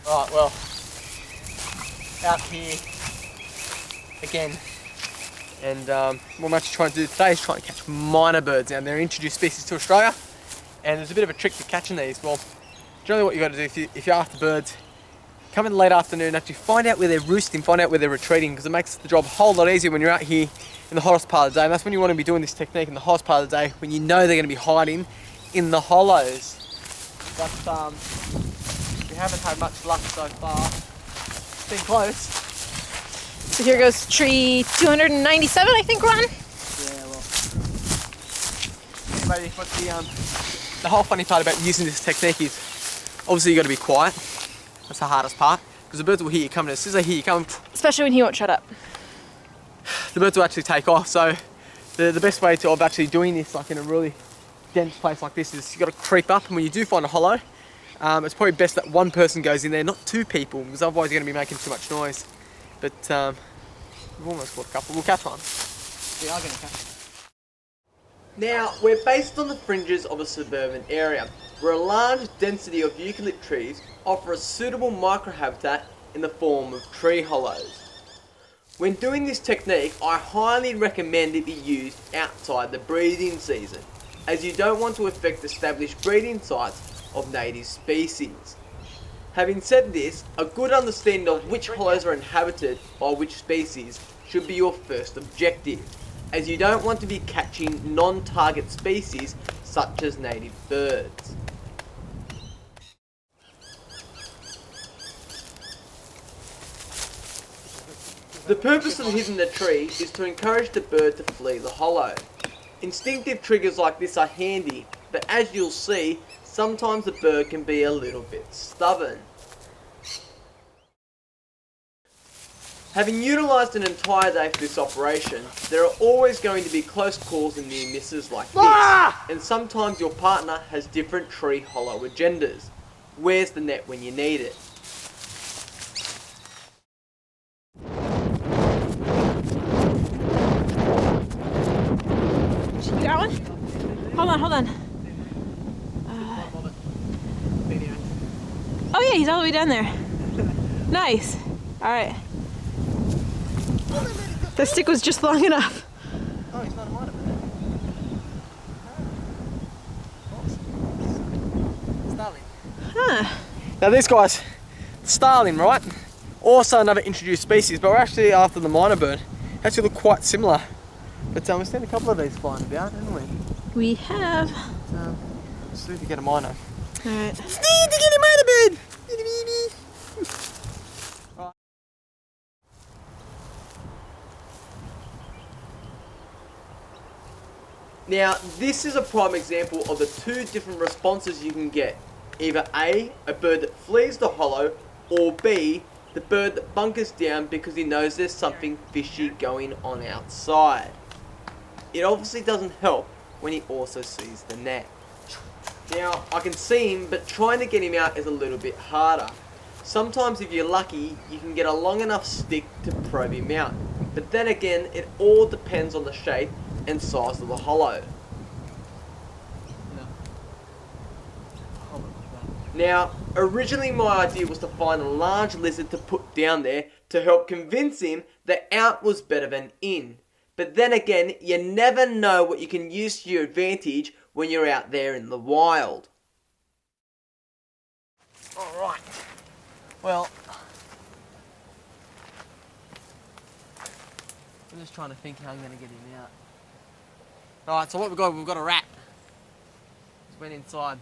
Right, well, out here again, and what I'm actually trying to do today is try and catch minor birds. Now, they're introduced species to Australia, and there's a bit of a trick to catching these. Well, generally what you got to do if you're after birds, come in the late afternoon, actually find out where they're roosting, find out where they're retreating, because it makes the job a whole lot easier when you're out here in the hottest part of the day. And that's when you want to be doing this technique in the hottest part of the day, when you know they're going to be hiding in the hollows. But we haven't had much luck so far. It's been close. So here goes tree 297, I think, Ron. Yeah, well. Anyway, but the whole funny part about using this technique is obviously you got to be quiet. That's the hardest part, because the birds will hear you coming. As soon as they hear you coming, Especially when he won't shut up. the birds will actually take off. So the best way of actually doing this, like in a really dense place like this, is you got to creep up, and when you do find a hollow, it's probably best that one person goes in there, not two people, because otherwise you're going to be making too much noise. But we've almost caught a couple. We'll catch one. We are going to catch one. Now, we're based on the fringes of a suburban area, where a large density of eucalypt trees offer a suitable microhabitat in the form of tree hollows. When doing this technique, I highly recommend it be used outside the breeding season, as you don't want to affect established breeding sites of native species. Having said this, a good understanding of which hollows are inhabited by which species should be your first objective, as you don't want to be catching non-target species such as native birds. The purpose of hitting the tree is to encourage the bird to flee the hollow. Instinctive triggers like this are handy, but as you'll see, sometimes the bird can be a little bit stubborn. Having utilised an entire day for this operation, there are always going to be close calls and near misses like this, and sometimes your partner has different tree hollow agendas. Where's the net when you need it? That one? Hold on. Oh yeah, he's all the way down there. Nice. All right. The stick was just long enough. Oh, he's not a minor bird. Starling. Huh. Now this guy's starling, right? Also another introduced species, but we're actually after the minor bird. Actually look quite similar. But we've seen a couple of these flying about, haven't we? We have. Let's see if we get a minor. All right. Just need to get a minor bird! Now, this is a prime example of the two different responses you can get. Either A, a bird that flees the hollow, or B, the bird that bunkers down because he knows there's something fishy going on outside. It obviously doesn't help when he also sees the net. Now, I can see him, but trying to get him out is a little bit harder. Sometimes if you're lucky, you can get a long enough stick to probe him out. But then again, it all depends on the shape and size of the hollow. Now, originally my idea was to find a large lizard to put down there to help convince him that out was better than in. But then again, you never know what you can use to your advantage when you're out there in the wild. Alright, well, I'm just trying to think how I'm going to get him out. Alright, so what we've got a rat. Just went inside.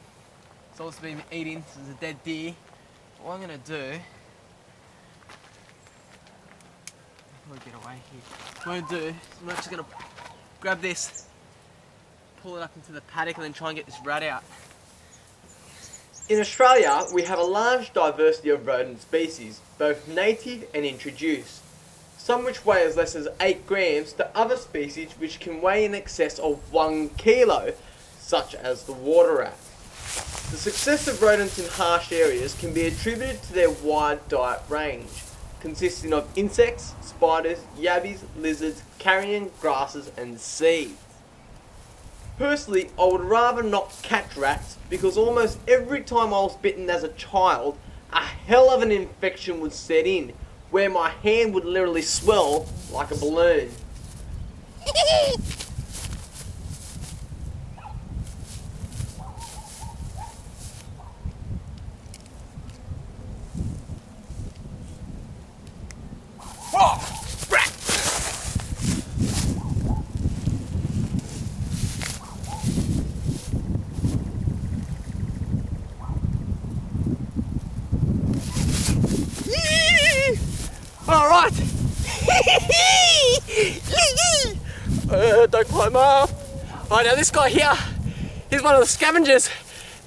It's also been eating, so there's a dead deer. What I'm going to do, I'm going to get away here. What I'm going to do is I'm actually going to grab this, pull it up into the paddock and then try and get this rat out. In Australia, we have a large diversity of rodent species, both native and introduced. Some which weigh as less as 8 grams to other species which can weigh in excess of 1 kilo, such as the water rat. The success of rodents in harsh areas can be attributed to their wide diet range, consisting of insects, spiders, yabbies, lizards, carrion grasses and seeds. Personally, I would rather not catch rats because almost every time I was bitten as a child, a hell of an infection would set in, where my hand would literally swell like a balloon. Alright! Don't climb up. Right, now this guy here, he's one of the scavengers,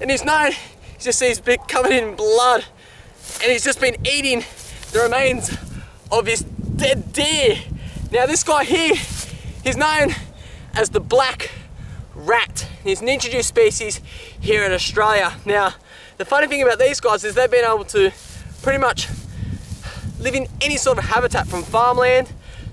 and he's known, you just see his beak covered in blood, and he's just been eating the remains of his dead deer. Now this guy here, he's known as the black rat. He's an introduced species here in Australia. Now, the funny thing about these guys is they've been able to pretty much live in any sort of habitat, from farmland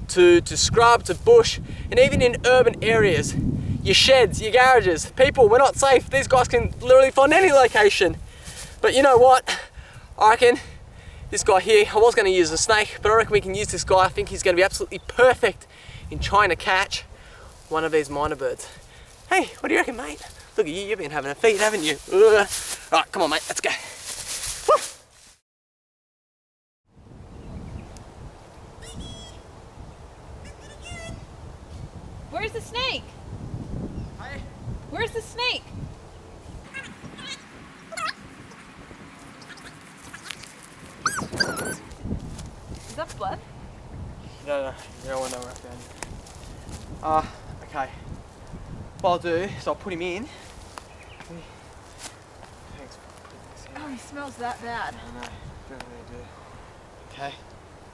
to scrub to bush, and even in urban areas. Your sheds, your garages. People, we're not safe. These guys can literally find any location. But you know what? I reckon this guy here, I was going to use a snake, but I reckon we can use this guy. I think he's going to be absolutely perfect in trying to catch one of these mynah birds. Hey, what do you reckon, mate? Look at you, you've been having a feed, haven't you? Right, come on, mate, let's go. Where's the snake? Hey. Where's the snake? Is that blood? No, you don't want to know where I'm going. Okay. What I'll do is I'll put him in. Thanks for putting this in. Oh, he smells that bad. I know, don't really do. Okay,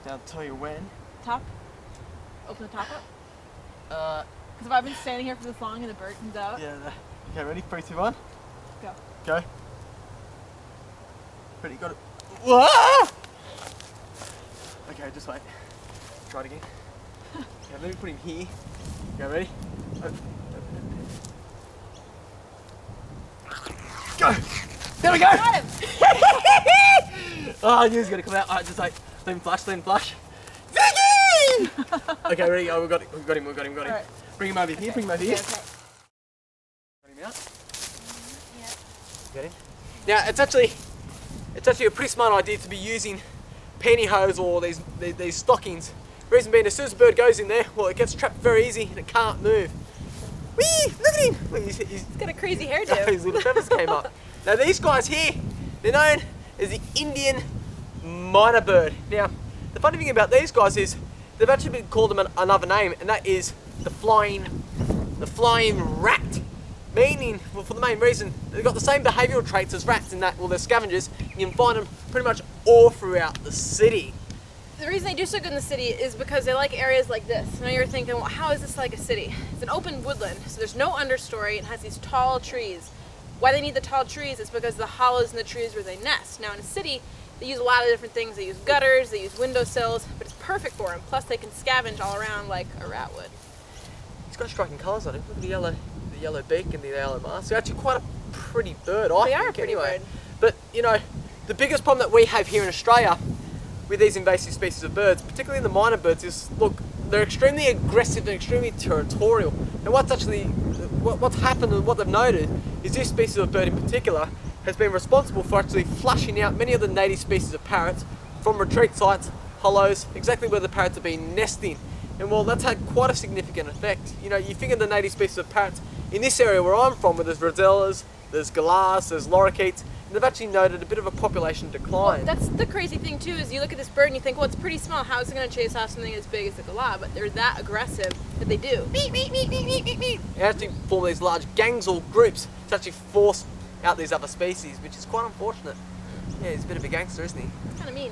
now I'll tell you when. Top? Open the top up? Uh, Because if I've been standing here for this long and the bird comes out. yeah, okay, ready? 3, 2, 1. Go. Go. Ready, got it. Whoa! Okay, just wait. Try it again. Okay, let me put him here. Okay, ready? Go! There we go! Got him! Oh, I knew he was going to come out. Alright, just wait. Let him flash, let him flash. Okay, ready? Oh, we got him. Right. Bring him over here, bring him over here. Okay. Got him out? Yeah. Got him? Now, it's actually a pretty smart idea to be using pantyhose or these stockings. Reason being, as soon as the bird goes in there, well, it gets trapped very easy and it can't move. Whee! Look at him! Look, he's got a crazy hairdo. his little feathers came up. Now, these guys here, they're known as the Indian Mynah bird. Now, the funny thing about these guys is they've actually been called them another name, and that is the flying rat. Meaning, well, for the main reason, they've got the same behavioural traits as rats in that, well, they're scavengers. You can find them pretty much all throughout the city. The reason they do so good in the city is because they like areas like this. Now you're thinking, well, how is this like a city? It's an open woodland, so there's no understory. It has these tall trees. Why they need the tall trees is because of the hollows in the trees where they nest. Now in a city, they use a lot of different things. They use gutters, they use windowsills, but it's perfect for them. Plus they can scavenge all around like a rat would. He's got striking colours on him. Look at the yellow beak and the yellow mask. They're actually quite a pretty bird, I think. They are a pretty bird. But, you know, the biggest problem that we have here in Australia with these invasive species of birds, particularly the mynah birds, is, look, they're extremely aggressive and extremely territorial. And what's happened and what they've noted is this species of bird in particular has been responsible for actually flushing out many of the native species of parrots from retreat sites, hollows, exactly where the parrots have been nesting. And well, that's had quite a significant effect. You know, you think of the native species of parrots in this area where I'm from, where there's rosellas, there's galahs, there's lorikeets, and they've actually noted a bit of a population decline. Well, that's the crazy thing too, is you look at this bird and you think, well, it's pretty small. How is it going to chase off something as big as a galah? But they're that aggressive that they do. Beep, beep, beep, beep, beep, beep, beep. They actually form these large gangs or groups to actually force out these other species, which is quite unfortunate. Yeah, he's a bit of a gangster, isn't he? Kind of mean.